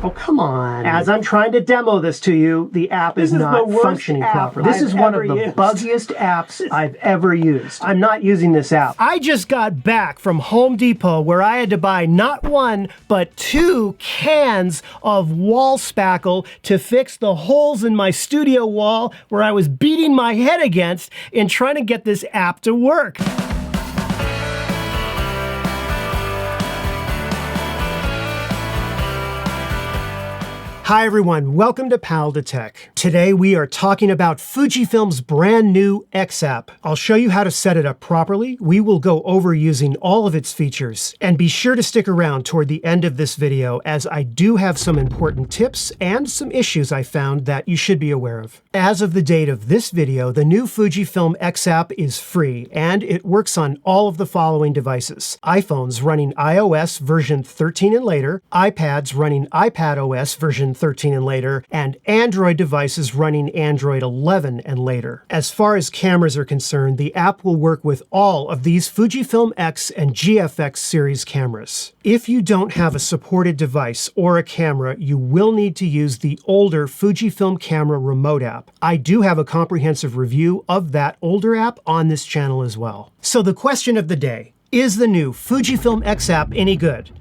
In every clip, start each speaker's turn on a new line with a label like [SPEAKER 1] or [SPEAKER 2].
[SPEAKER 1] Oh, come on. As I'm trying to demo this to you, the app is not functioning properly. This is one of the buggiest apps I've ever used. I'm not using this app. I just got back from Home Depot where I had to buy not one, but 2 cans of wall spackle to fix the holes in my studio wall where I was beating my head against in trying to get this app to work. Hi everyone, welcome to Pal to Tech. Today we are talking about Fujifilm's brand new X app. I'll show you how to set it up properly. We will go over using all of its features. And be sure to stick around toward the end of this video as I do have some important tips and some issues I found that you should be aware of. As of the date of this video, the new Fujifilm X app is free and it works on all of the following devices: iPhones running iOS version 13 and later, iPads running iPadOS version 13 and later, and Android devices running Android 11 and later. As far as cameras are concerned, the app will work with all of these Fujifilm X and GFX series cameras. If you don't have a supported device or a camera, you will need to use the older Fujifilm Camera Remote app. I do have a comprehensive review of that older app on this channel as well. So the question of the day, is the new Fujifilm X app any good?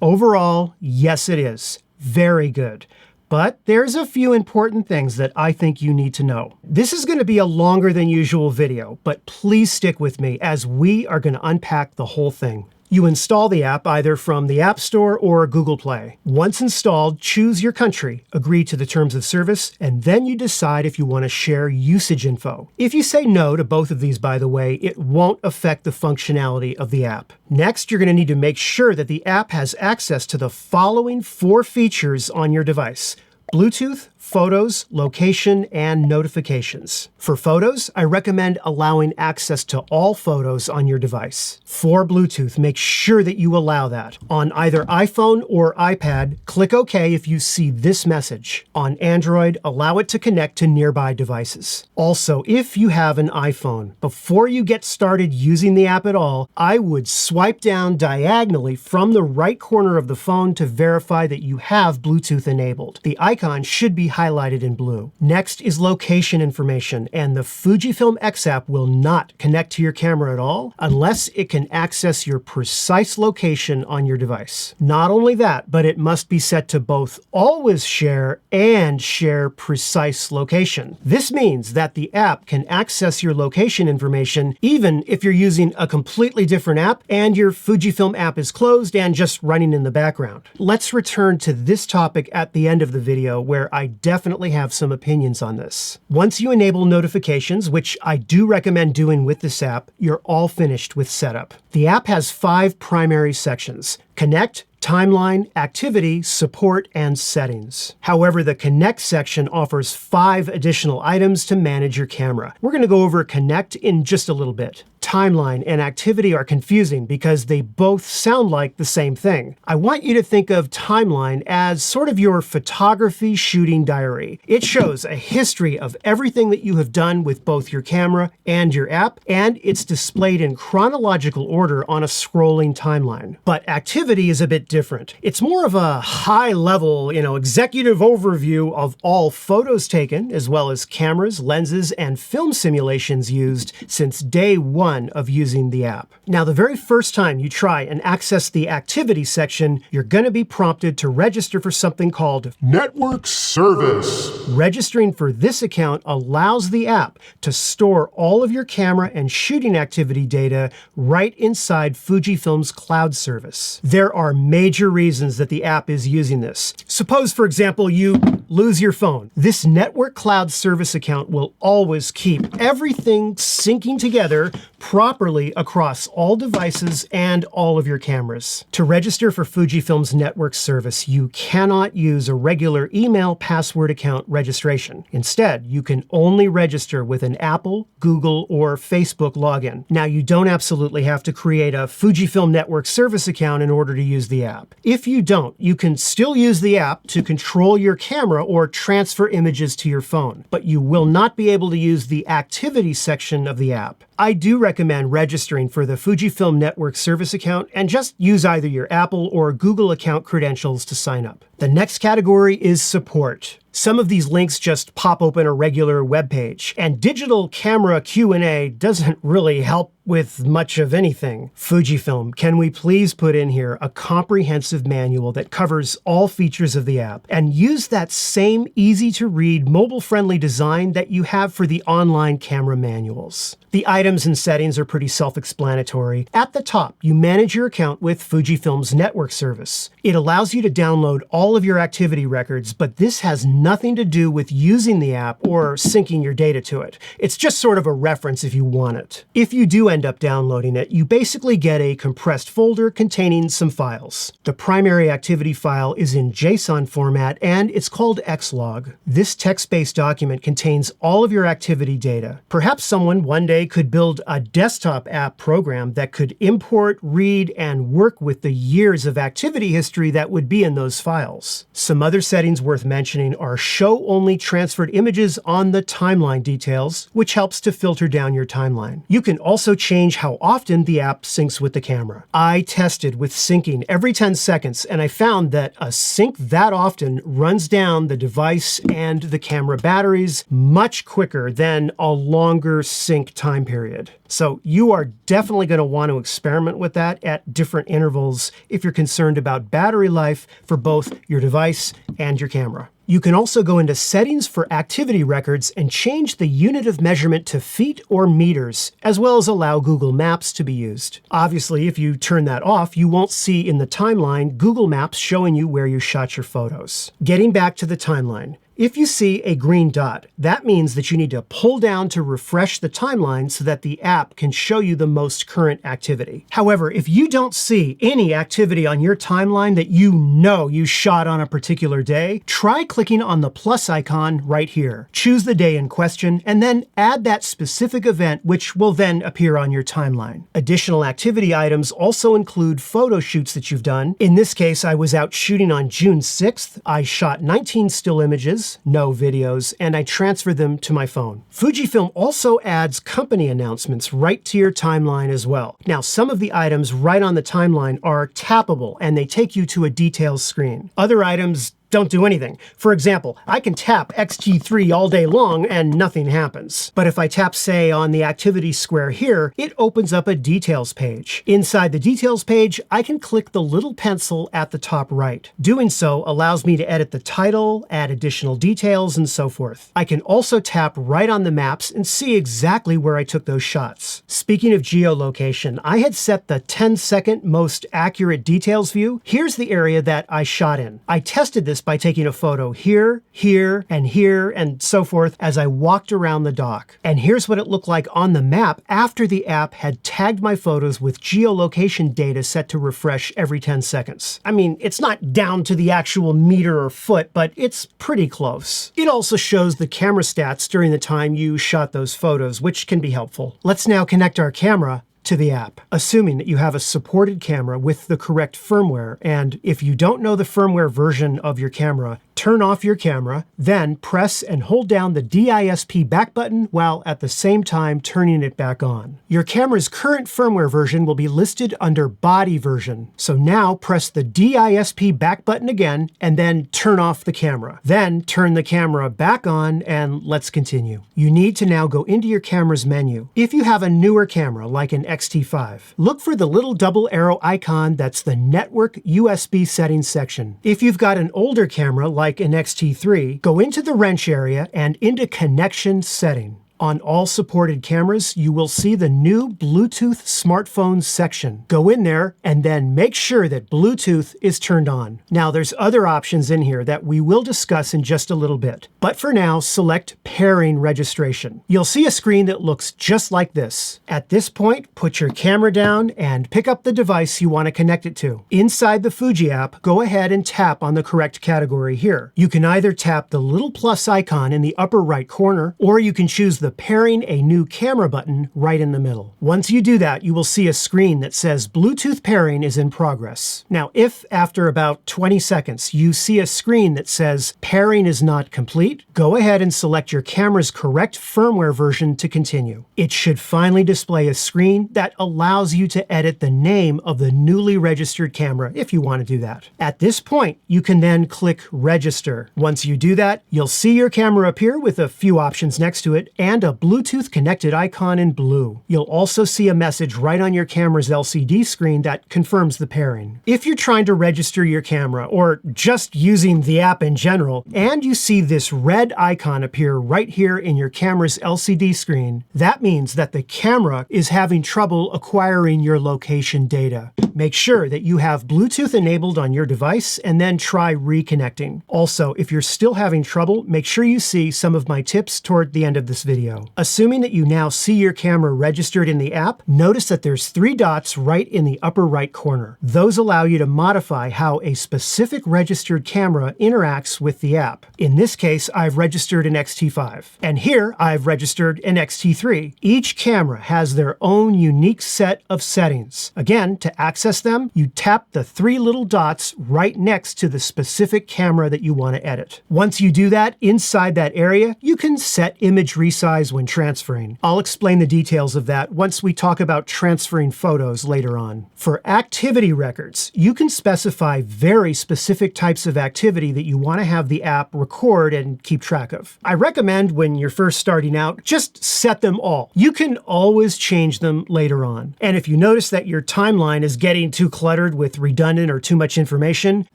[SPEAKER 1] Overall, yes it is. Very good. But there's a few important things that I think you need to know. This is going to be a longer than usual video, but please stick with me as we are going to unpack the whole thing. You install the app either from the App Store or Google Play. Once installed, choose your country, agree to the terms of service, and then you decide if you want to share usage info. If you say no to both of these, by the way, it won't affect the functionality of the app. Next, you're going to need to make sure that the app has access to the following 4 features on your device: Bluetooth, photos, location, and notifications. For photos, I recommend allowing access to all photos on your device. For Bluetooth, make sure that you allow that. On either iPhone or iPad, click OK if you see this message. On Android, allow it to connect to nearby devices. Also, if you have an iPhone, before you get started using the app at all, I would swipe down diagonally from the right corner of the phone to verify that you have Bluetooth enabled. The icon should be highlighted in blue. Next is location information, and the Fujifilm X app will not connect to your camera at all unless it can access your precise location on your device. Not only that, but it must be set to both always share and share precise location. This means that the app can access your location information even if you're using a completely different app and your Fujifilm app is closed and just running in the background. Let's return to this topic at the end of the video where I definitely have some opinions on this. Once you enable notifications, which I do recommend doing with this app, you're all finished with setup. The app has 5 primary sections: Connect, Timeline, Activity, Support, and Settings. However, the Connect section offers 5 additional items to manage your camera. We're going to go over Connect in just a little bit. Timeline and Activity are confusing because they both sound like the same thing. I want you to think of Timeline as sort of your photography shooting diary. It shows a history of everything that you have done with both your camera and your app, and it's displayed in chronological order on a scrolling timeline. But Activity is a bit different. It's more of a high-level, executive overview of all photos taken, as well as cameras, lenses, and film simulations used since day 1 of using the app. Now, the very first time you try and access the Activity section, you're going to be prompted to register for something called
[SPEAKER 2] Network Service.
[SPEAKER 1] Registering for this account allows the app to store all of your camera and shooting activity data right inside Fujifilm's cloud service. There are major reasons that the app is using this. Suppose, for example, you lose your phone. This network cloud service account will always keep everything syncing together properly across all devices and all of your cameras. To register for Fujifilm's network service, you cannot use a regular email password account registration. Instead, you can only register with an Apple, Google, or Facebook login. Now, you don't absolutely have to create a Fujifilm network service account in order order to use the app. If you don't, you can still use the app to control your camera or transfer images to your phone, but you will not be able to use the activity section of the app. I do recommend registering for the Fujifilm Network Service account and just use either your Apple or Google account credentials to sign up. The next category is support. Some of these links just pop open a regular web page, and digital camera Q&A doesn't really help with much of anything. Fujifilm, can we please put in here a comprehensive manual that covers all features of the app, and use that same easy-to-read, mobile-friendly design that you have for the online camera manuals. The items and settings are pretty self-explanatory. At the top, you manage your account with Fujifilm's network service. It allows you to download all of your activity records, but this has nothing to do with using the app or syncing your data to it. It's just sort of a reference if you want it. If you do end up downloading it, you basically get a compressed folder containing some files. The primary activity file is in JSON format, and it's called Xlog. This text-based document contains all of your activity data. Perhaps someone one day could build a desktop app program that could import, read, and work with the years of activity history that would be in those files. Some other settings worth mentioning are show only transferred images on the timeline details, which helps to filter down your timeline. You can also change how often the app syncs with the camera. I tested with syncing every 10 seconds, and I found that a sync that often runs down the device and the camera batteries much quicker than a longer sync time period. So you are definitely going to want to experiment with that at different intervals if you're concerned about battery life for both your device and your camera. You can also go into settings for activity records and change the unit of measurement to feet or meters, as well as allow Google Maps to be used. Obviously, if you turn that off, you won't see in the timeline Google Maps showing you where you shot your photos. Getting back to the timeline. If you see a green dot, that means that you need to pull down to refresh the timeline so that the app can show you the most current activity. However, if you don't see any activity on your timeline that you know you shot on a particular day, try clicking on the plus icon right here. Choose the day in question, and then add that specific event, which will then appear on your timeline. Additional activity items also include photo shoots that you've done. In this case, I was out shooting on June 6th. I shot 19 still images, no videos, and I transfer them to my phone. Fujifilm also adds company announcements right to your timeline as well. Now, some of the items right on the timeline are tappable, and they take you to a details screen. Other items don't do anything. For example, I can tap XT3 all day long and nothing happens. But if I tap, say, on the activity square here, it opens up a details page. Inside the details page, I can click the little pencil at the top right. Doing so allows me to edit the title, add additional details, and so forth. I can also tap right on the maps and see exactly where I took those shots. Speaking of geolocation, I had set the 10-second most accurate details view. Here's the area that I shot in. I tested this by taking a photo here, here, and so forth as I walked around the dock. And here's what it looked like on the map after the app had tagged my photos with geolocation data set to refresh every 10 seconds. I mean, it's not down to the actual meter or foot, but it's pretty close. It also shows the camera stats during the time you shot those photos, which can be helpful. Let's now connect our camera to the app, assuming that you have a supported camera with the correct firmware. And if you don't know the firmware version of your camera, turn off your camera, then press and hold down the DISP back button while at the same time turning it back on. Your camera's current firmware version will be listed under body version. So now press the DISP back button again and then turn off the camera. Then turn the camera back on and let's continue. You need to now go into your camera's menu. If you have a newer camera like an X-T5, look for the little double arrow icon that's the network USB settings section. If you've got an older camera like an X-T3, go into the wrench area and into connection setting. On all supported cameras, you will see the new Bluetooth smartphones section. Go in there and then make sure that Bluetooth is turned on. Now, there's other options in here that we will discuss in just a little bit. But for now, select pairing registration. You'll see a screen that looks just like this. At this point, put your camera down and pick up the device you want to connect it to. Inside the Fuji app, go ahead and tap on the correct category here. You can either tap the little plus icon in the upper right corner, or you can choose the the Pairing a New Camera button right in the middle. Once you do that, you will see a screen that says Bluetooth pairing is in progress. Now, if after about 20 seconds you see a screen that says pairing is not complete, go ahead and select your camera's correct firmware version to continue. It should finally display a screen that allows you to edit the name of the newly registered camera if you want to do that. At this point, you can then click Register. Once you do that, you'll see your camera appear with a few options next to it and a Bluetooth connected icon in blue. You'll also see a message right on your camera's LCD screen that confirms the pairing. If you're trying to register your camera or just using the app in general, and you see this red icon appear right here in your camera's LCD screen, that means that the camera is having trouble acquiring your location data. Make sure that you have Bluetooth enabled on your device and then try reconnecting. Also, if you're still having trouble, make sure you see some of my tips toward the end of this video. Assuming that you now see your camera registered in the app, notice that there's 3 dots right in the upper right corner. Those allow you to modify how a specific registered camera interacts with the app. In this case, I've registered an X-T5, and here I've registered an X-T3. Each camera has their own unique set of settings. Again, to access them, you tap the 3 little dots right next to the specific camera that you want to edit. Once you do that, inside that area, you can set image resize when transferring. I'll explain the details of that once we talk about transferring photos later on. For activity records, you can specify very specific types of activity that you want to have the app record and keep track of. I recommend when you're first starting out, just set them all. You can always change them later on. And if you notice that your timeline is getting too cluttered with redundant or too much information,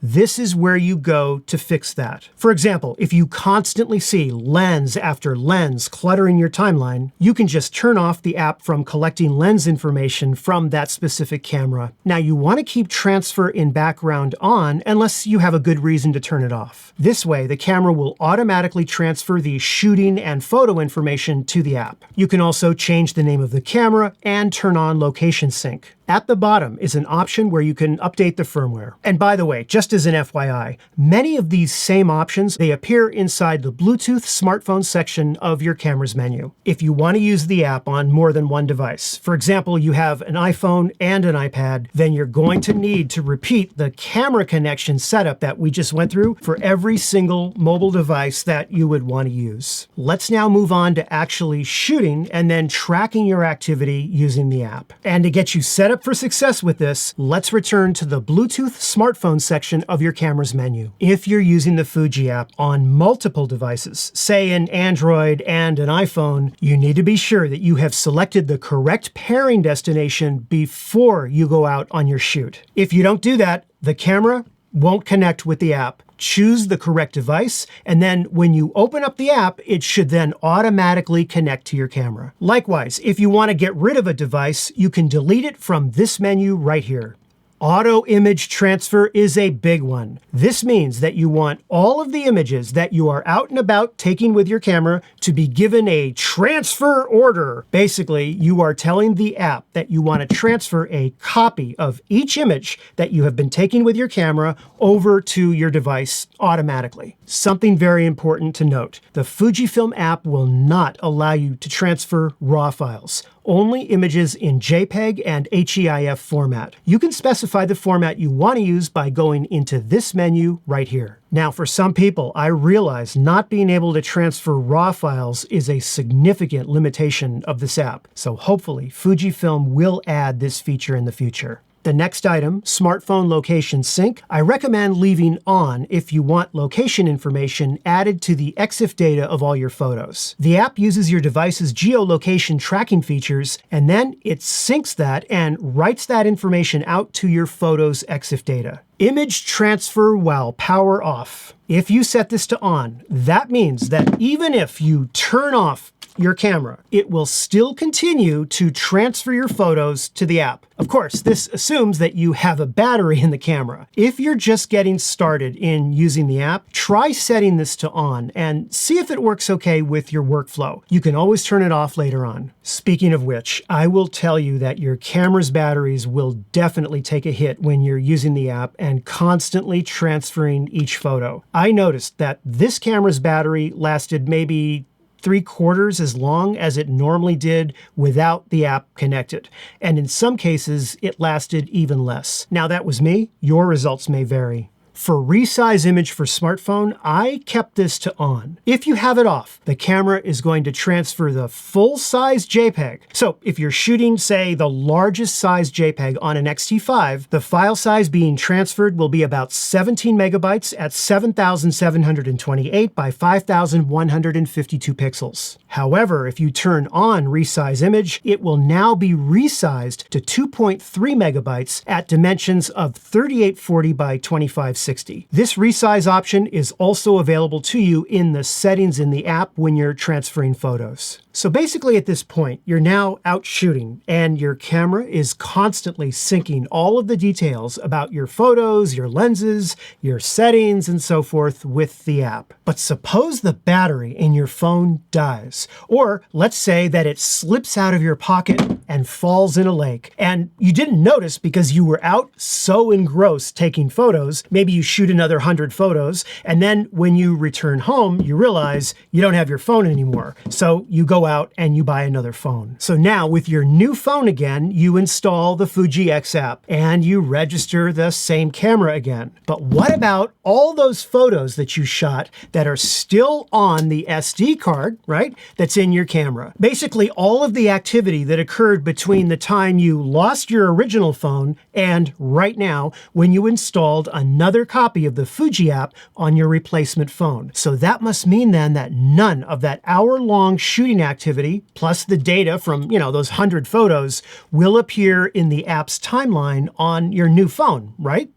[SPEAKER 1] this is where you go to fix that. For example, if you constantly see lens after lens cluttering your timeline, you can just turn off the app from collecting lens information from that specific camera. Now, you want to keep transfer in background on unless you have a good reason to turn it off. This way, the camera will automatically transfer the shooting and photo information to the app. You can also change the name of the camera and turn on location sync. At the bottom is an option where you can update the firmware. And by the way, just as an FYI, many of these same options, they appear inside the Bluetooth smartphone section of your camera's menu. If you want to use the app on more than one device, for example, you have an iPhone and an iPad, then you're going to need to repeat the camera connection setup that we just went through for every single mobile device that you would want to use. Let's now move on to actually shooting and then tracking your activity using the app. And to get you set up for success with this, let's return to the Bluetooth smartphone section of your camera's menu. If you're using the Fuji app on multiple devices, say an Android and an iPhone, you need to be sure that you have selected the correct pairing destination before you go out on your shoot. If you don't do that, the camera won't connect with the app. Choose the correct device, and then when you open up the app, it should then automatically connect to your camera. Likewise, if you want to get rid of a device, you can delete it from this menu right here. Auto image transfer is a big one. This means that you want all of the images that you are out and about taking with your camera to be given a transfer order. Basically, you are telling the app that you want to transfer a copy of each image that you have been taking with your camera over to your device automatically. Something very important to note: the Fujifilm app will not allow you to transfer RAW files. Only images in JPEG and HEIF format. You can specify the format you want to use by going into this menu right here. Now, for some people, I realize not being able to transfer RAW files is a significant limitation of this app, so hopefully Fujifilm will add this feature in the future. The next item, smartphone location sync, I recommend leaving on if you want location information added to the EXIF data of all your photos. The app uses your device's geolocation tracking features, and then it syncs that and writes that information out to your photo's EXIF data. Image transfer while power off. If you set this to on, that means that even if you turn off your camera, it will still continue to transfer your photos to the app. Of course, this assumes that you have a battery in the camera. If you're just getting started in using the app, try setting this to on and see if it works okay with your workflow. You can always turn it off later on. Speaking of which, I will tell you that your camera's batteries will definitely take a hit when you're using the app and constantly transferring each photo. I noticed that this camera's battery lasted maybe 3/4 as long as it normally did without the app connected. And in some cases, it lasted even less. Now that was me. Your results may vary. For resize image for smartphone, I kept this to on. If you have it off, the camera is going to transfer the full-size JPEG. So if you're shooting, say, the largest size JPEG on an X-T5, the file size being transferred will be about 17 megabytes at 7,728 by 5,152 pixels. However, if you turn on resize image, it will now be resized to 2.3 megabytes at dimensions of 3840 by 2560. This resize option is also available to you in the settings in the app when you're transferring photos. So basically at this point, you're now out shooting and your camera is constantly syncing all of the details about your photos, your lenses, your settings, and so forth with the app. But suppose the battery in your phone dies, or let's say that it slips out of your pocket and falls in a lake, and you didn't notice because you were out so engrossed taking photos. Maybe you shoot another 100 photos, and then when you return home, you realize you don't have your phone anymore. So you go out and you buy another phone. So now with your new phone again, you install the Fuji X app and you register the same camera again. But what about all those photos that you shot that are still on the SD card, right? That's in your camera. Basically all of the activity that occurred between the time you lost your original phone and right now when you installed another copy of the Fuji app on your replacement phone. So that must mean then that none of that hour-long shooting activity, plus the data from, those 100 photos, will appear in the app's timeline on your new phone, right?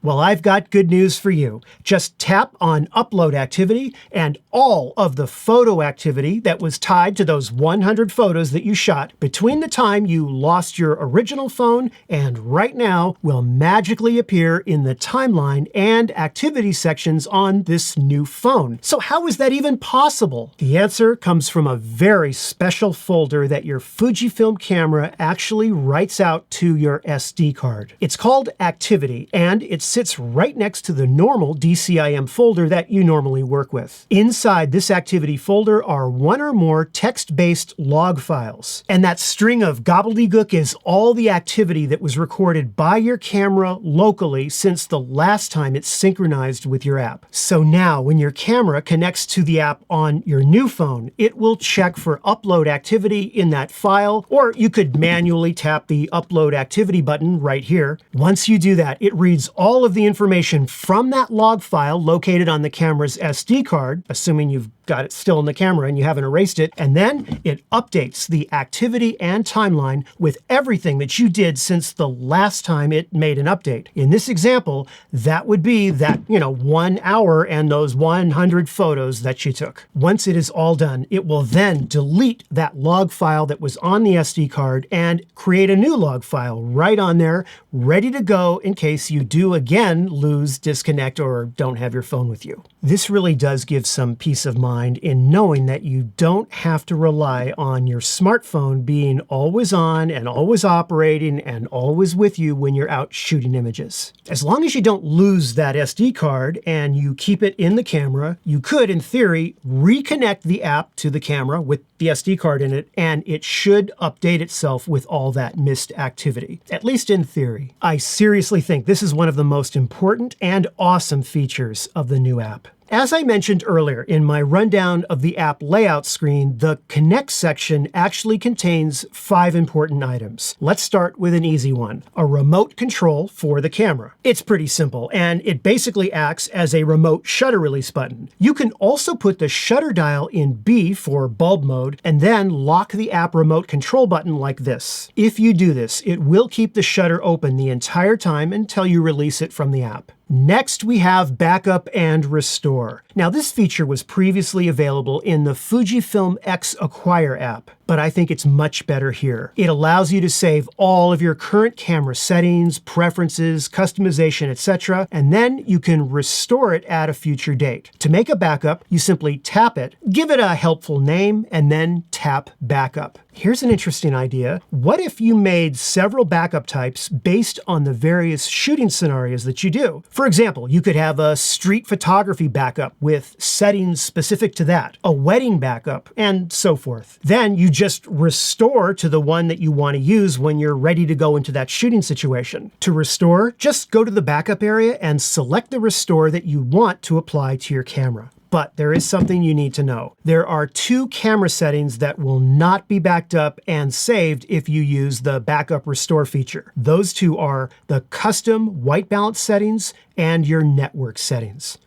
[SPEAKER 1] Well, I've got good news for you. Just tap on Upload Activity and all of the photo activity that was tied to those 100 photos that you shot between the time you lost your original phone and right now will magically appear in the timeline and activity sections on this new phone. So how is that even possible? The answer comes from a very special folder that your Fujifilm camera actually writes out to your SD card. It's called Activity, and it's sits right next to the normal DCIM folder that you normally work with. Inside this activity folder are one or more text-based log files. And that string of gobbledygook is all the activity that was recorded by your camera locally since the last time it synchronized with your app. So now when your camera connects to the app on your new phone, it will check for upload activity in that file, or you could manually tap the upload activity button right here. Once you do that, it reads all of the information from that log file located on the camera's SD card, assuming you've got it still in the camera and you haven't erased it, and then it updates the activity and timeline with everything that you did since the last time it made an update. In this example, that would be that, 1 hour and those 100 photos that you took. Once it is all done, it will then delete that log file that was on the SD card and create a new log file right on there, ready to go in case you do again lose, disconnect, or don't have your phone with you. This really does give some peace of mind in knowing that you don't have to rely on your smartphone being always on and always operating and always with you when you're out shooting images. As long as you don't lose that SD card and you keep it in the camera, you could, in theory, reconnect the app to the camera with the SD card in it, and it should update itself with all that missed activity, at least in theory. I seriously think this is one of the most important and awesome features of the new app. As I mentioned earlier in my rundown of the app layout screen, the Connect section actually contains 5 important items. Let's start with an easy one, a remote control for the camera. It's pretty simple, and it basically acts as a remote shutter release button. You can also put the shutter dial in B for bulb mode, and then lock the app remote control button like this. If you do this, it will keep the shutter open the entire time until you release it from the app. Next, we have Backup and Restore. Now, this feature was previously available in the Fujifilm X Acquire app, but but I think it's much better here. It allows you to save all of your current camera settings, preferences, customization, etc., and then you can restore it at a future date. To make a backup, you simply tap it, give it a helpful name, and then tap Backup. Here's an interesting idea. What if you made several backup types based on the various shooting scenarios that you do? For example, you could have a street photography backup with settings specific to that, a wedding backup, and so forth. Then you just restore to the one that you want to use when you're ready to go into that shooting situation. To restore, just go to the backup area and select the restore that you want to apply to your camera. But there is something you need to know. There are two camera settings that will not be backed up and saved if you use the backup restore feature. Those two are the custom white balance settings and your network settings.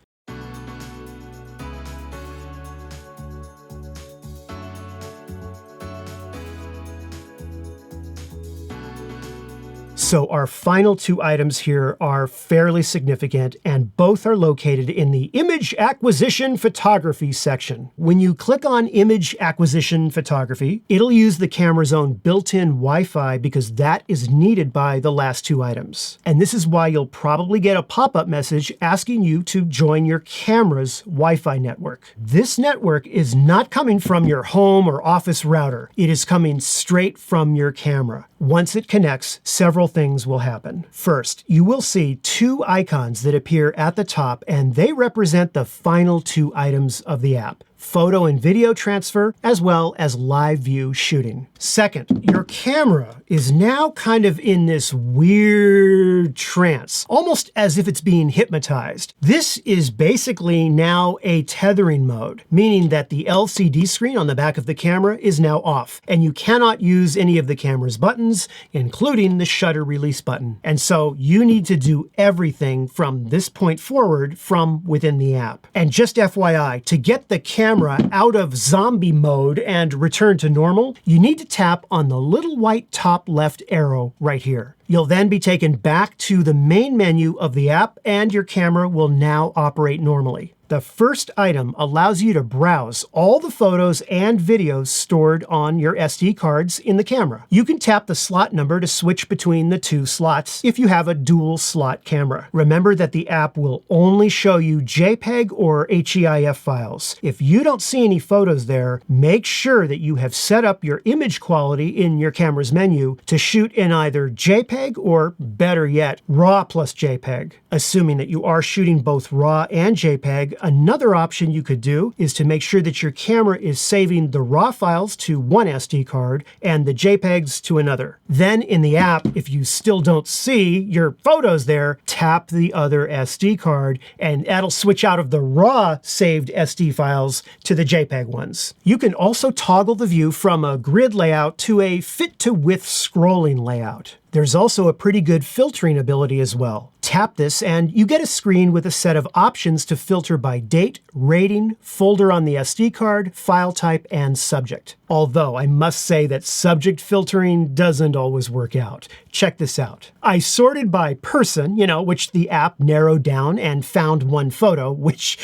[SPEAKER 1] So our final two items here are fairly significant, and both are located in the Image Acquisition Photography section. When you click on Image Acquisition Photography, it'll use the camera's own built-in Wi-Fi because that is needed by the last two items. And this is why you'll probably get a pop-up message asking you to join your camera's Wi-Fi network. This network is not coming from your home or office router. It is coming straight from your camera. Once it connects, several things will happen. First, you will see two icons that appear at the top, and they represent the final two items of the app: photo and video transfer, as well as live view shooting. Second, your camera is now kind of in this weird trance, almost as if it's being hypnotized. This is basically now a tethering mode, meaning that the LCD screen on the back of the camera is now off, and you cannot use any of the camera's buttons, including the shutter release button. And so you need to do everything from this point forward from within the app. And just FYI, to get the camera out of zombie mode and return to normal, you need to tap on the little white top left arrow right here. You'll then be taken back to the main menu of the app, and your camera will now operate normally. The first item allows you to browse all the photos and videos stored on your SD cards in the camera. You can tap the slot number to switch between the two slots if you have a dual slot camera. Remember that the app will only show you JPEG or HEIF files. If you don't see any photos there, make sure that you have set up your image quality in your camera's menu to shoot in either JPEG or, better yet, RAW plus JPEG. Assuming that you are shooting both RAW and JPEG, another option you could do is to make sure that your camera is saving the RAW files to one SD card and the JPEGs to another. Then in the app, if you still don't see your photos there, tap the other SD card and that'll switch out of the RAW saved SD files to the JPEG ones. You can also toggle the view from a grid layout to a fit-to-width scrolling layout. There's also a pretty good filtering ability as well. Tap this and you get a screen with a set of options to filter by date, rating, folder on the SD card, file type, and subject. Although I must say that subject filtering doesn't always work out. Check this out. I sorted by person, which the app narrowed down and found one photo, which,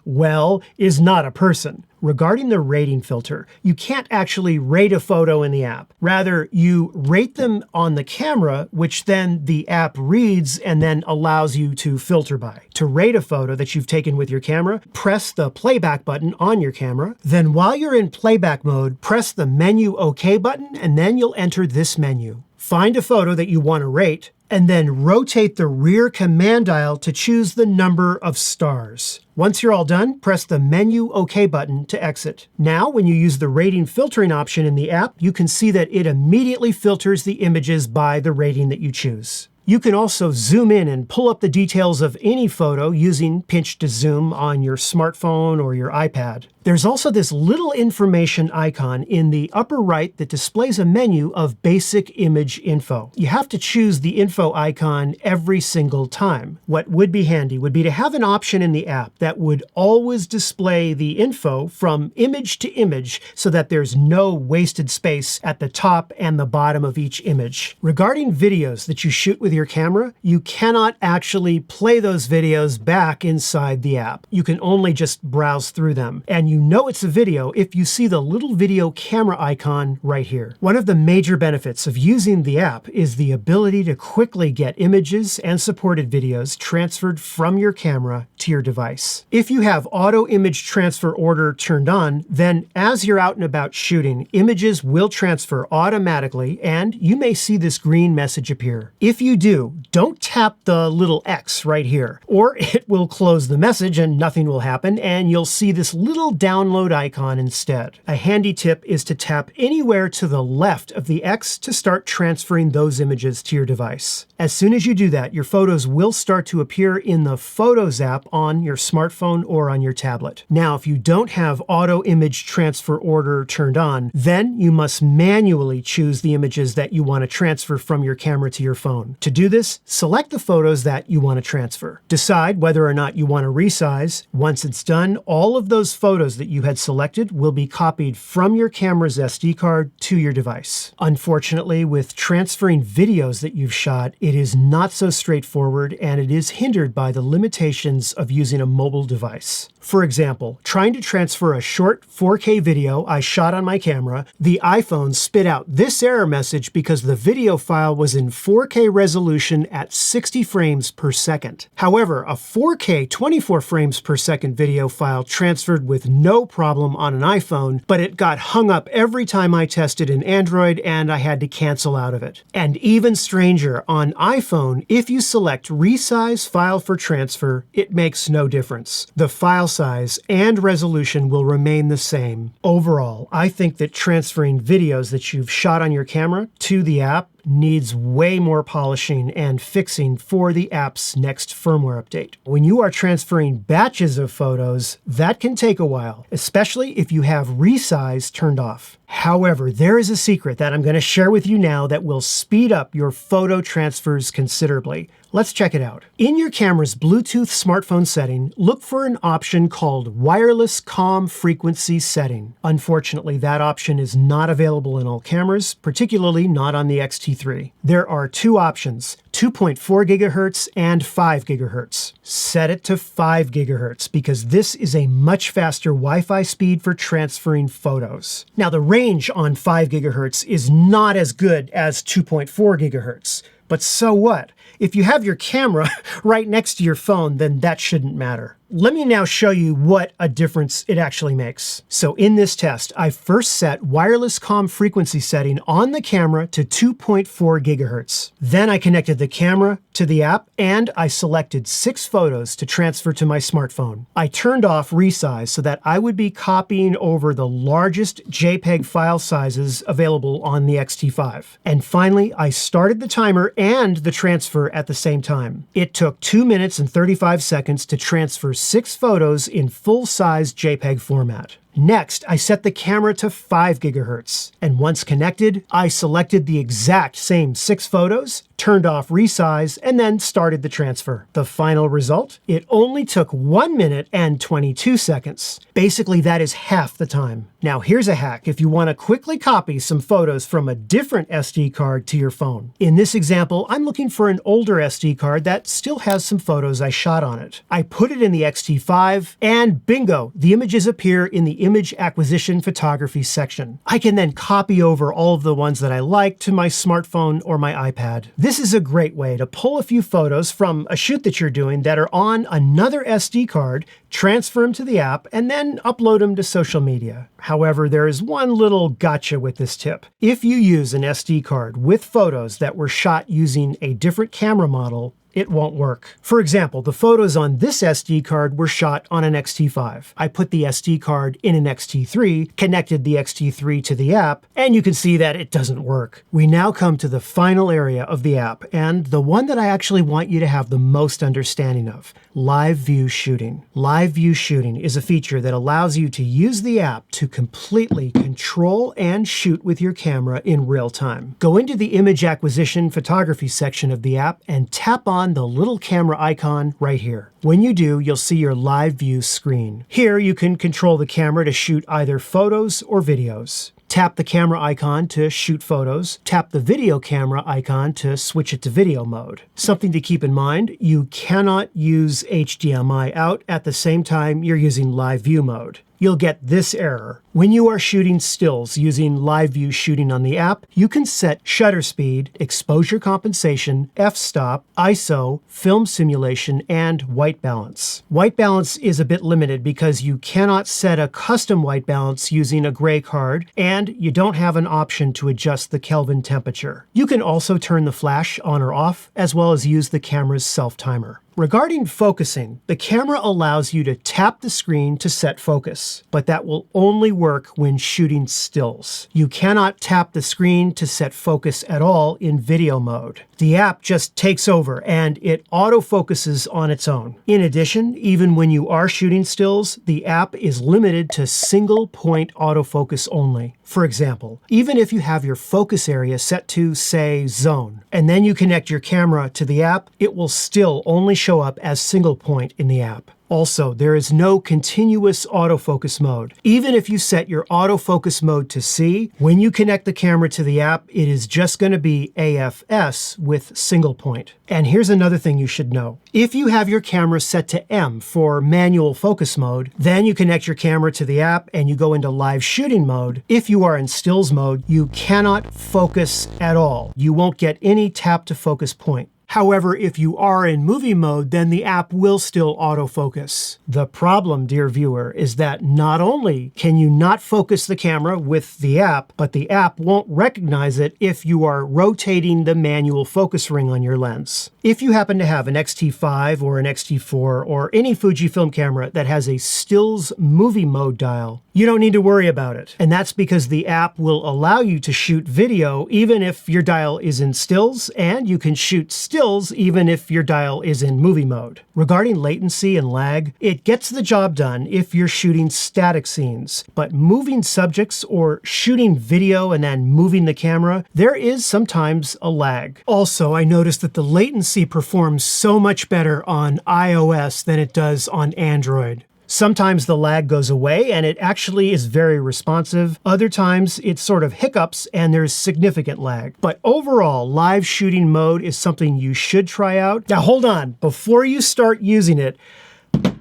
[SPEAKER 1] well, is not a person. Regarding the rating filter, you can't actually rate a photo in the app. Rather, you rate them on the camera, which then the app reads and then allows you to filter by. To rate a photo that you've taken with your camera, press the playback button on your camera. Then while you're in playback mode, press the menu OK button, and then you'll enter this menu. Find a photo that you want to rate, and then rotate the rear command dial to choose the number of stars. Once you're all done, press the menu OK button to exit. Now, when you use the rating filtering option in the app, you can see that it immediately filters the images by the rating that you choose. You can also zoom in and pull up the details of any photo using pinch to zoom on your smartphone or your iPad. There's also this little information icon in the upper right that displays a menu of basic image info. You have to choose the info icon every single time. What would be handy would be to have an option in the app that would always display the info from image to image so that there's no wasted space at the top and the bottom of each image. Regarding videos that you shoot with your camera, you cannot actually play those videos back inside the app. You can only just browse through them, and you know it's a video if you see the little video camera icon right here. One of the major benefits of using the app is the ability to quickly get images and supported videos transferred from your camera to your device. If you have auto image transfer order turned on, then as you're out and about shooting, images will transfer automatically and you may see this green message appear. If you do, don't tap the little X right here, or it will close the message and nothing will happen, and you'll see this little download icon instead. A handy tip is to tap anywhere to the left of the X to start transferring those images to your device. As soon as you do that, your photos will start to appear in the Photos app on your smartphone or on your tablet. Now, if you don't have auto image transfer order turned on, then you must manually choose the images that you want to transfer from your camera to your phone. To do this, select the photos that you want to transfer. Decide whether or not you want to resize. Once it's done, all of those photos that you had selected will be copied from your camera's SD card to your device. Unfortunately, with transferring videos that you've shot, it is not so straightforward and it is hindered by the limitations of using a mobile device. For example, trying to transfer a short 4K video I shot on my camera, the iPhone spit out this error message because the video file was in 4K resolution at 60 frames per second. However, a 4K 24 frames per second video file transferred with no problem on an iPhone, but it got hung up every time I tested in Android and I had to cancel out of it. And even stranger, on iPhone, if you select Resize File for Transfer, it makes no difference. The file size and resolution will remain the same. Overall, I think that transferring videos that you've shot on your camera to the app needs way more polishing and fixing for the app's next firmware update. When you are transferring batches of photos, that can take a while, especially if you have resize turned off. However, there is a secret that I'm going to share with you now that will speed up your photo transfers considerably. Let's check it out. In your camera's Bluetooth smartphone setting, look for an option called Wireless Comm Frequency Setting. Unfortunately, that option is not available in all cameras, particularly not on the X-T3. There are two options, 2.4 gigahertz and 5 gigahertz. Set it to 5 gigahertz because this is a much faster Wi-Fi speed for transferring photos. Now, the range on 5 gigahertz is not as good as 2.4 gigahertz. But so what? If you have your camera right next to your phone, then that shouldn't matter. Let me now show you what a difference it actually makes. So in this test, I first set wireless comm frequency setting on the camera to 2.4 gigahertz. Then I connected the camera to the app and I selected 6 photos to transfer to my smartphone. I turned off resize so that I would be copying over the largest JPEG file sizes available on the X-T5. And finally, I started the timer and the transfer at the same time. It took 2 minutes and 35 seconds to transfer 6 photos in full-size JPEG format. Next, I set the camera to 5 gigahertz, and once connected, I selected the exact same 6 photos, turned off resize, and then started the transfer. The final result? It only took 1 minute and 22 seconds. Basically, that is half the time. Now, here's a hack if you want to quickly copy some photos from a different SD card to your phone. In this example, I'm looking for an older SD card that still has some photos I shot on it. I put it in the X-T5, and bingo, the images appear in the Image Acquisition Photography section. I can then copy over all of the ones that I like to my smartphone or my iPad. This is a great way to pull a few photos from a shoot that you're doing that are on another SD card, transfer them to the app, and then upload them to social media. However, there is one little gotcha with this tip. If you use an SD card with photos that were shot using a different camera model, it won't work. For example, the photos on this SD card were shot on an X-T5. I put the SD card in an X-T3, connected the X-T3 to the app, and you can see that it doesn't work. We now come to the final area of the app, and the one that I actually want you to have the most understanding of, live view shooting. Live view shooting is a feature that allows you to use the app to completely control and shoot with your camera in real time. Go into the Image Acquisition Photography section of the app and tap on the little camera icon right here. When you do, you'll see your live view screen. Here you can control the camera to shoot either photos or videos. Tap the camera icon to shoot photos. Tap the video camera icon to switch it to video mode. Something to keep in mind, you cannot use HDMI out at the same time you're using live view mode. you'll get this error. When you are shooting stills using live view shooting on the app, you can set shutter speed, exposure compensation, f-stop, ISO, film simulation, and white balance. White balance is a bit limited because you cannot set a custom white balance using a gray card, and you don't have an option to adjust the Kelvin temperature. You can also turn the flash on or off, as well as use the camera's self-timer. Regarding focusing, the camera allows you to tap the screen to set focus, but that will only work when shooting stills. You cannot tap the screen to set focus at all in video mode. The app just takes over and it autofocuses on its own. In addition, even when you are shooting stills, the app is limited to single point autofocus only. For example, even if you have your focus area set to, say, zone, and then you connect your camera to the app, it will still only show up as single point in the app. Also, there is no continuous autofocus mode. Even if you set your autofocus mode to C, when you connect the camera to the app, it is just going to be AFS with single point. And here's another thing you should know. If you have your camera set to M for manual focus mode, then you connect your camera to the app and you go into live shooting mode. If you are in stills mode, you cannot focus at all. You won't get any tap to focus point. However, if you are in movie mode, then the app will still autofocus. The problem, dear viewer, is that not only can you not focus the camera with the app, but the app won't recognize it if you are rotating the manual focus ring on your lens. If you happen to have an X-T5 or an X-T4 or any Fujifilm camera that has a stills movie mode dial, you don't need to worry about it. And that's because the app will allow you to shoot video even if your dial is in stills, and you can shoot stills even if your dial is in movie mode. Regarding latency and lag, it gets the job done if you're shooting static scenes, but moving subjects or shooting video and then moving the camera, there is sometimes a lag. Also, I noticed that the latency performs so much better on iOS than it does on Android. Sometimes the lag goes away and it actually is very responsive. Other times it sort of hiccups and there's significant lag. But overall, live shooting mode is something you should try out. Now hold on, before you start using it,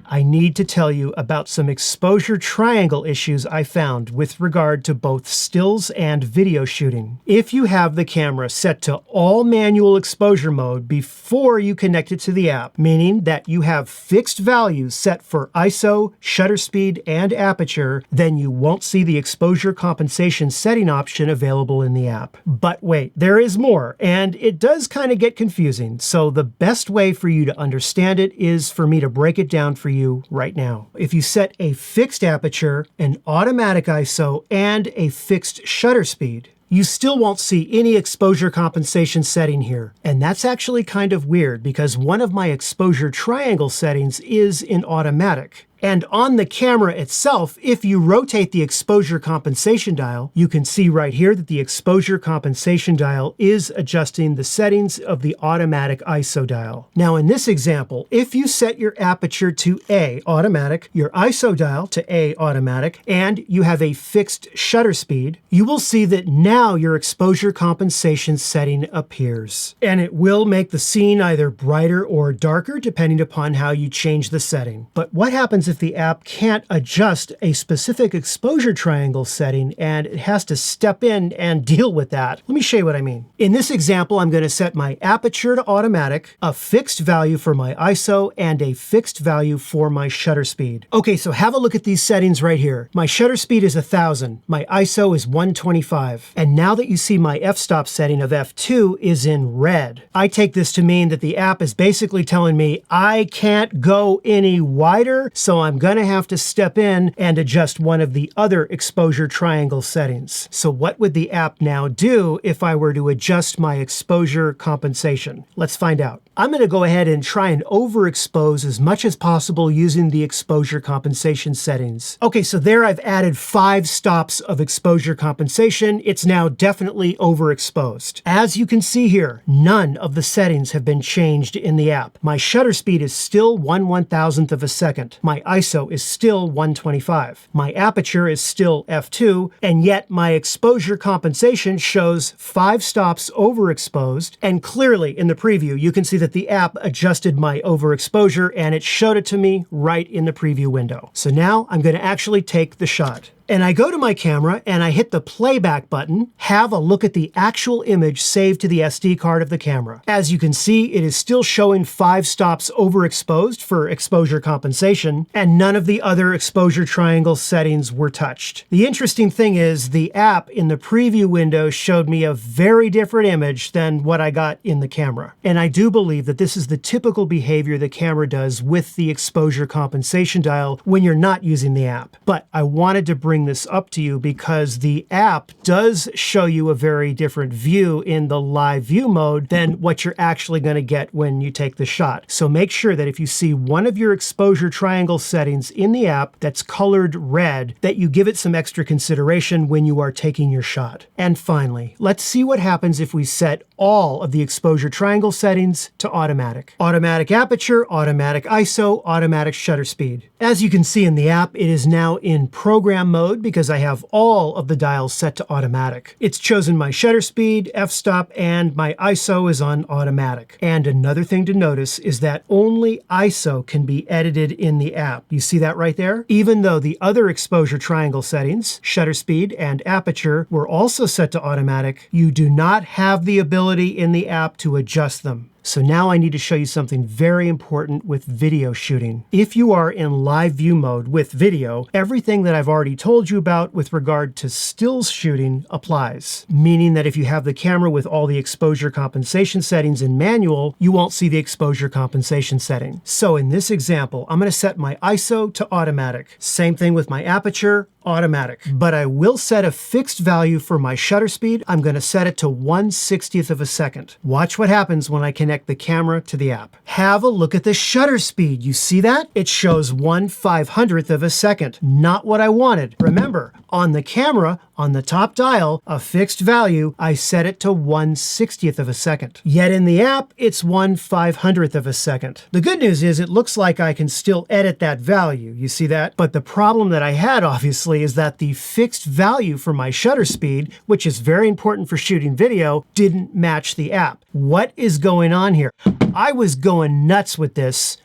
[SPEAKER 1] I need to tell you about some exposure triangle issues I found with regard to both stills and video shooting. If you have the camera set to all manual exposure mode before you connect it to the app, meaning that you have fixed values set for ISO, shutter speed, and aperture, then you won't see the exposure compensation setting option available in the app. But wait, there is more, and it does kind of get confusing, so the best way for you to understand it is for me to break it down for you right now. If you set a fixed aperture, an automatic ISO, and a fixed shutter speed, you still won't see any exposure compensation setting here. And that's actually kind of weird because one of my exposure triangle settings is in automatic. And on the camera itself, if you rotate the exposure compensation dial, you can see right here that the exposure compensation dial is adjusting the settings of the automatic ISO dial. Now in this example, if you set your aperture to A automatic, your ISO dial to A automatic, and you have a fixed shutter speed, you will see that now your exposure compensation setting appears. And it will make the scene either brighter or darker depending upon how you change the setting. But what happens if the app can't adjust a specific exposure triangle setting and it has to step in and deal with that? Let me show you what I mean. In this example, I'm going to set my aperture to automatic, a fixed value for my ISO, and a fixed value for my shutter speed. Okay, so have a look at these settings right here. My shutter speed is 1000, my ISO is 125, and now that you see my f-stop setting of f2 is in red, I take this to mean that the app is basically telling me I can't go any wider, so I'm going to have to step in and adjust one of the other exposure triangle settings. So what would the app now do if I were to adjust my exposure compensation? Let's find out. I'm going to go ahead and try and overexpose as much as possible using the exposure compensation settings. Okay, so there I've added 5 stops of exposure compensation. It's now definitely overexposed. As you can see here, none of the settings have been changed in the app. My shutter speed is still 1/1000th of a second. My ISO is still 125. My aperture is still f2, and yet my exposure compensation shows 5 stops overexposed, and clearly in the preview you can see that that the app adjusted my overexposure and it showed it to me right in the preview window. So now I'm going to actually take the shot. And I go to my camera and I hit the playback button, have a look at the actual image saved to the SD card of the camera. As you can see, it is still showing 5 stops overexposed for exposure compensation, and none of the other exposure triangle settings were touched. The interesting thing is the app in the preview window showed me a very different image than what I got in the camera. And I do believe that this is the typical behavior the camera does with the exposure compensation dial when you're not using the app. But I wanted to bring this up to you because the app does show you a very different view in the live view mode than what you're actually going to get when you take the shot. So make sure that if you see one of your exposure triangle settings in the app that's colored red, that you give it some extra consideration when you are taking your shot. And finally, let's see what happens if we set all of the exposure triangle settings to automatic. Automatic aperture, automatic ISO, automatic shutter speed. As you can see in the app, it is now in program mode because I have all of the dials set to automatic. It's chosen my shutter speed, f-stop, and my ISO is on automatic. And another thing to notice is that only ISO can be edited in the app. You see that right there? Even though the other exposure triangle settings, shutter speed and aperture, were also set to automatic, you do not have the ability in the app to adjust them. So now I need to show you something very important with video shooting. If you are in live view mode with video, everything that I've already told you about with regard to stills shooting applies. Meaning that if you have the camera with all the exposure compensation settings in manual, you won't see the exposure compensation setting. So in this example, I'm going to set my ISO to automatic. Same thing with my aperture, automatic. But I will set a fixed value for my shutter speed. I'm going to set it to 1/60th of a second. Watch what happens when I connect the camera to the app. Have a look at the shutter speed. You see that? It shows 1/500th of a second. Not what I wanted. Remember, on the camera, on the top dial, a fixed value, I set it to 1/60th of a second. Yet in the app, it's 1/500th of a second. The good news is it looks like I can still edit that value. You see that? But the problem that I had, obviously, is that the fixed value for my shutter speed, which is very important for shooting video, didn't match the app. What is going on here? I was going nuts with this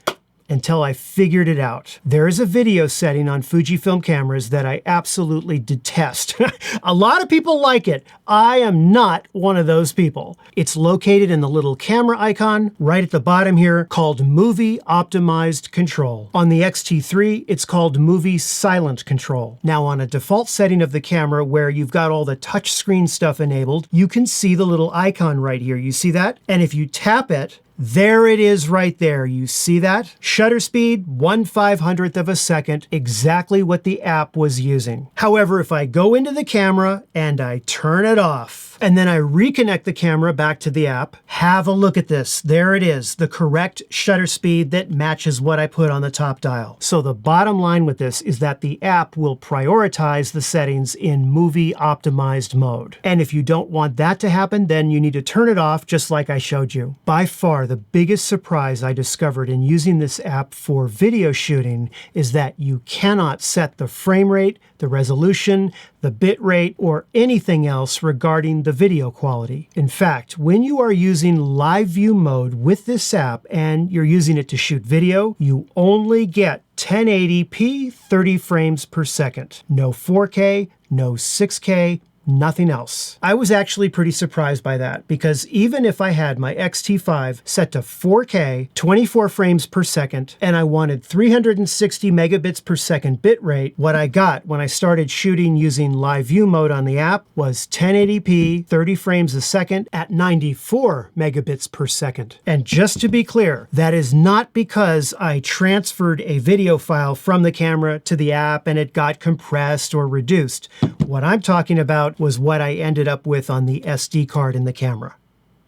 [SPEAKER 1] until I figured it out. There is a video setting on Fujifilm cameras that I absolutely detest. A lot of people like it. I am not one of those people. It's located in the little camera icon right at the bottom here called Movie Optimized Control. On the X-T3, it's called Movie Silent Control. Now on a default setting of the camera where you've got all the touchscreen stuff enabled, you can see the little icon right here. You see that? And if you tap it, there it is right there. You see that? Shutter speed, 1/500th of a second, exactly what the app was using. However, if I go into the camera and I turn it off, and then I reconnect the camera back to the app, have a look at this. There it is, the correct shutter speed that matches what I put on the top dial. So the bottom line with this is that the app will prioritize the settings in movie optimized mode. And if you don't want that to happen, then you need to turn it off just like I showed you. By far, the biggest surprise I discovered in using this app for video shooting is that you cannot set the frame rate, the resolution, the bit rate, or anything else regarding the video quality. In fact, when you are using live view mode with this app and you're using it to shoot video, you only get 1080p 30 frames per second. No 4K, no 6K, nothing else. I was actually pretty surprised by that because even if I had my X-T5 set to 4K, 24 frames per second, and I wanted 360 megabits per second bit rate, what I got when I started shooting using live view mode on the app was 1080p, 30 frames a second at 94 megabits per second. And just to be clear, that is not because I transferred a video file from the camera to the app and it got compressed or reduced. What I'm talking about was what I ended up with on the SD card in the camera.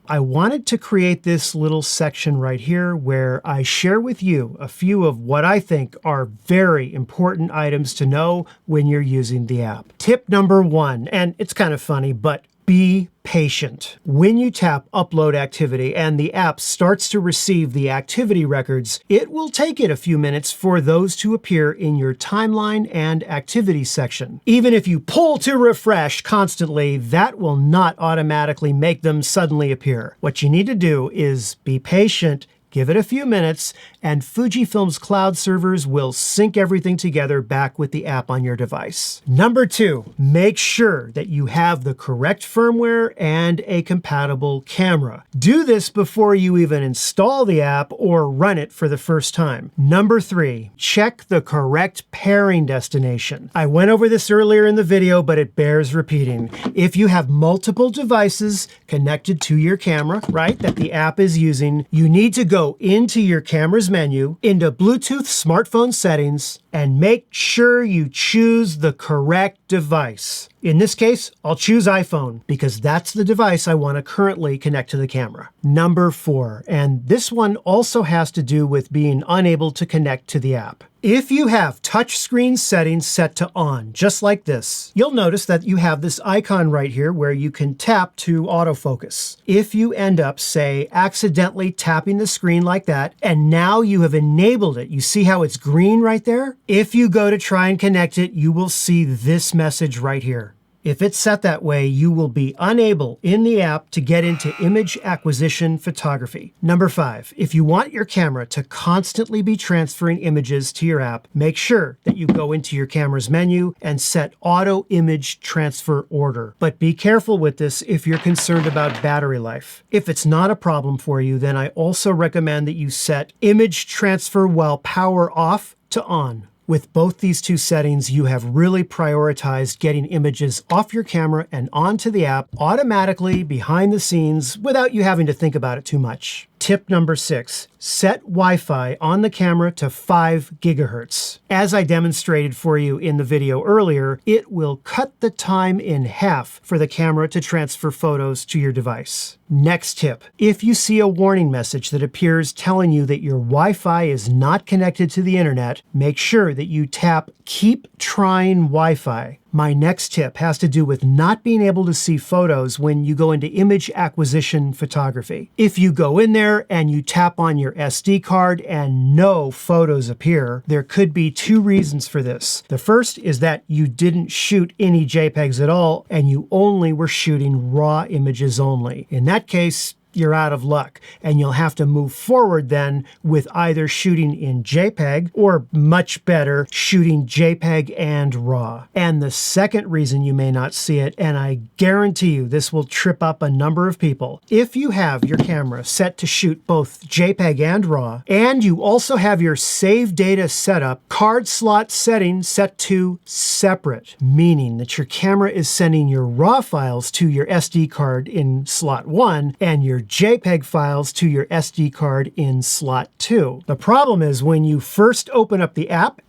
[SPEAKER 1] I wanted to create this little section right here where I share with you a few of what I think are very important items to know when you're using the app. Tip number 1, and it's kind of funny, but Be patient. When you tap Upload Activity and the app starts to receive the activity records, it will take it a few minutes for those to appear in your timeline and activity section. Even if you pull to refresh constantly, that will not automatically make them suddenly appear. What you need to do is be patient. Give it a few minutes, and Fujifilm's cloud servers will sync everything together back with the app on your device. Number 2, make sure that you have the correct firmware and a compatible camera. Do this before you even install the app or run it for the first time. Number 3, check the correct pairing destination. I went over this earlier in the video, but it bears repeating. If you have multiple devices connected to your camera, right, that the app is using, you need to go into your camera's menu, into Bluetooth smartphone settings, and make sure you choose the correct device. In this case, I'll choose iPhone because that's the device I want to currently connect to the camera. Number 4, and this one also has to do with being unable to connect to the app. If you have touchscreen settings set to on, just like this, you'll notice that you have this icon right here where you can tap to autofocus. If you end up, say, accidentally tapping the screen like that, and now you have enabled it, you see how it's green right there? If you go to try and connect it, you will see this message right here. If it's set that way, you will be unable in the app to get into image acquisition photography. Number 5, if you want your camera to constantly be transferring images to your app, make sure that you go into your camera's menu and set auto image transfer order. But be careful with this if you're concerned about battery life. If it's not a problem for you, then I also recommend that you set image transfer while power off to on. With both these two settings, you have really prioritized getting images off your camera and onto the app automatically behind the scenes without you having to think about it too much. Tip number 6, set Wi-Fi on the camera to 5 gigahertz. As I demonstrated for you in the video earlier, it will cut the time in half for the camera to transfer photos to your device. Next tip, if you see a warning message that appears telling you that your Wi-Fi is not connected to the internet, make sure that you tap Keep Trying Wi-Fi. My next tip has to do with not being able to see photos when you go into image acquisition photography. If you go in there and you tap on your SD card and no photos appear, there could be 2 reasons for this. The first is that you didn't shoot any JPEGs at all and you only were shooting raw images only. In that case, you're out of luck, and you'll have to move forward then with either shooting in JPEG or, much better, shooting JPEG and RAW. And the second reason you may not see it, and I guarantee you this will trip up a number of people, if you have your camera set to shoot both JPEG and RAW, and you also have your save data setup, card slot setting set to separate, meaning that your camera is sending your RAW files to your SD card in slot 1 and your JPEG files to your SD card in slot 2. The problem is when you first open up the app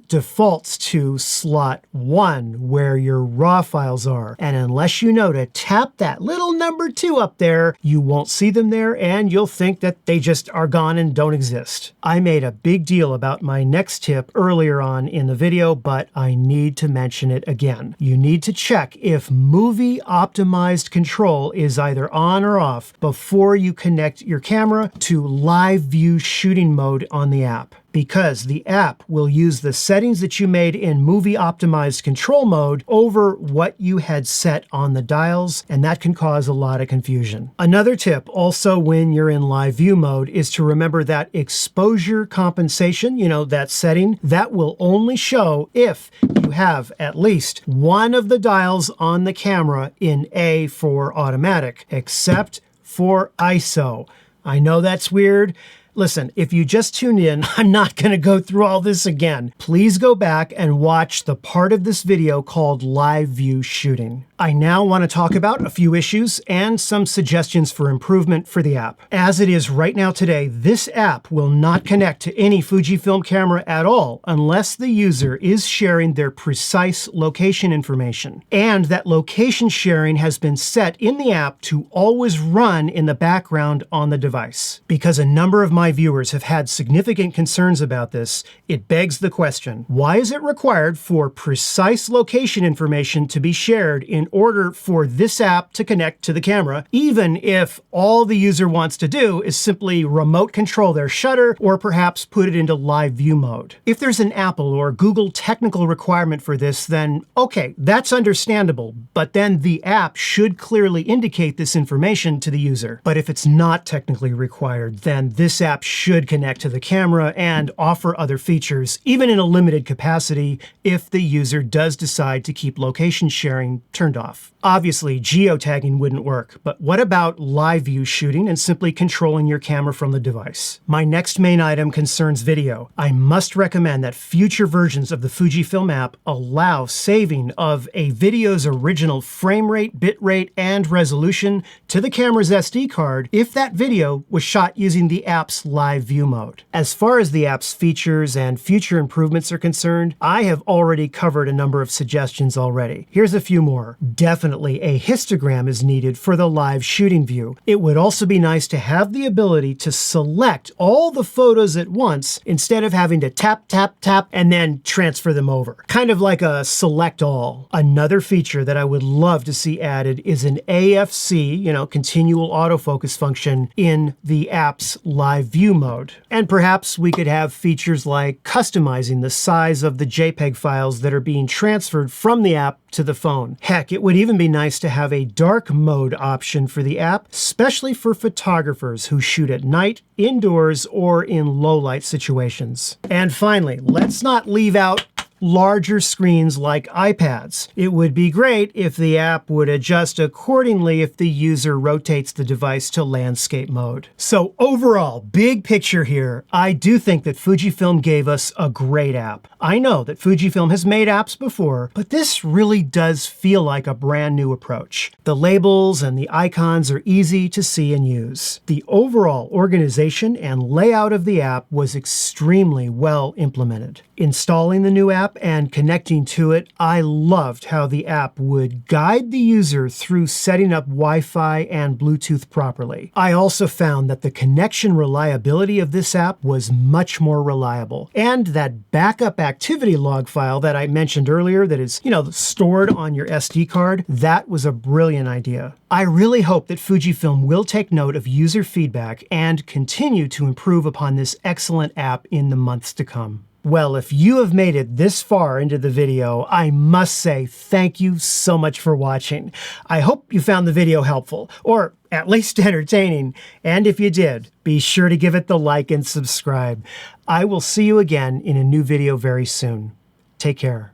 [SPEAKER 1] defaults to slot 1 where your RAW files are. And unless you know to tap that little number 2 up there, you won't see them there and you'll think that they just are gone and don't exist. I made a big deal about my next tip earlier on in the video, but I need to mention it again. You need to check if movie optimized control is either on or off before you connect your camera to live view shooting mode on the app, because the app will use the settings that you made in movie optimized control mode over what you had set on the dials, and that can cause a lot of confusion. Another tip also when you're in live view mode is to remember that exposure compensation, that setting, that will only show if you have at least one of the dials on the camera in A for automatic, except for ISO. I know that's weird. Listen, if you just tuned in, I'm not going to go through all this again. Please go back and watch the part of this video called Live View Shooting. I now want to talk about a few issues and some suggestions for improvement for the app. As it is right now today, this app will not connect to any Fujifilm camera at all unless the user is sharing their precise location information. And that location sharing has been set in the app to always run in the background on the device. Because a number of my my viewers have had significant concerns about this, it begs the question, why is it required for precise location information to be shared in order for this app to connect to the camera, even if all the user wants to do is simply remote control their shutter or perhaps put it into live view mode? If there's an Apple or Google technical requirement for this, then okay, that's understandable, but then the app should clearly indicate this information to the user. But if it's not technically required, then this app should connect to the camera and offer other features, even in a limited capacity, if the user does decide to keep location sharing turned off. Obviously, geotagging wouldn't work, but what about live view shooting and simply controlling your camera from the device? My next main item concerns video. I must recommend that future versions of the Fujifilm app allow saving of a video's original frame rate, bit rate, and resolution to the camera's SD card if that video was shot using the app's live view mode. As far as the app's features and future improvements are concerned, I have already covered a number of suggestions already. Here's a few more. Definitely a histogram is needed for the live shooting view. It would also be nice to have the ability to select all the photos at once instead of having to tap, tap, tap, and then transfer them over. Kind of like a select all. Another feature that I would love to see added is an AFC, continual autofocus function in the app's live view mode. And perhaps we could have features like customizing the size of the JPEG files that are being transferred from the app to the phone. Heck, it would even be nice to have a dark mode option for the app, especially for photographers who shoot at night, indoors, or in low light situations. And finally, let's not leave out larger screens like iPads. It would be great if the app would adjust accordingly if the user rotates the device to landscape mode. So overall, big picture here, I do think that Fujifilm gave us a great app. I know that Fujifilm has made apps before, but this really does feel like a brand new approach. The labels and the icons are easy to see and use. The overall organization and layout of the app was extremely well implemented. Installing the new app and connecting to it, I loved how the app would guide the user through setting up Wi-Fi and Bluetooth properly. I also found that the connection reliability of this app was much more reliable, and that backup activity log file that I mentioned earlier that is, stored on your SD card, that was a brilliant idea. I really hope that Fujifilm will take note of user feedback and continue to improve upon this excellent app in the months to come. Well, if you have made it this far into the video, I must say thank you so much for watching. I hope you found the video helpful, or at least entertaining. And if you did, be sure to give it the like and subscribe. I will see you again in a new video very soon. Take care.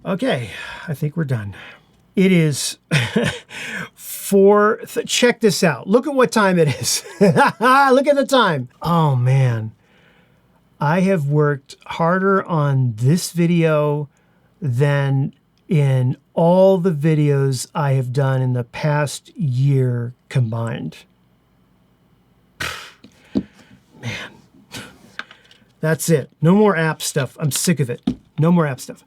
[SPEAKER 1] Okay, I think we're done. It is check this out. Look at what time it is. Look at the time. Oh man. I have worked harder on this video than in all the videos I have done in the past year combined. Man, that's it. No more app stuff. I'm sick of it. No more app stuff.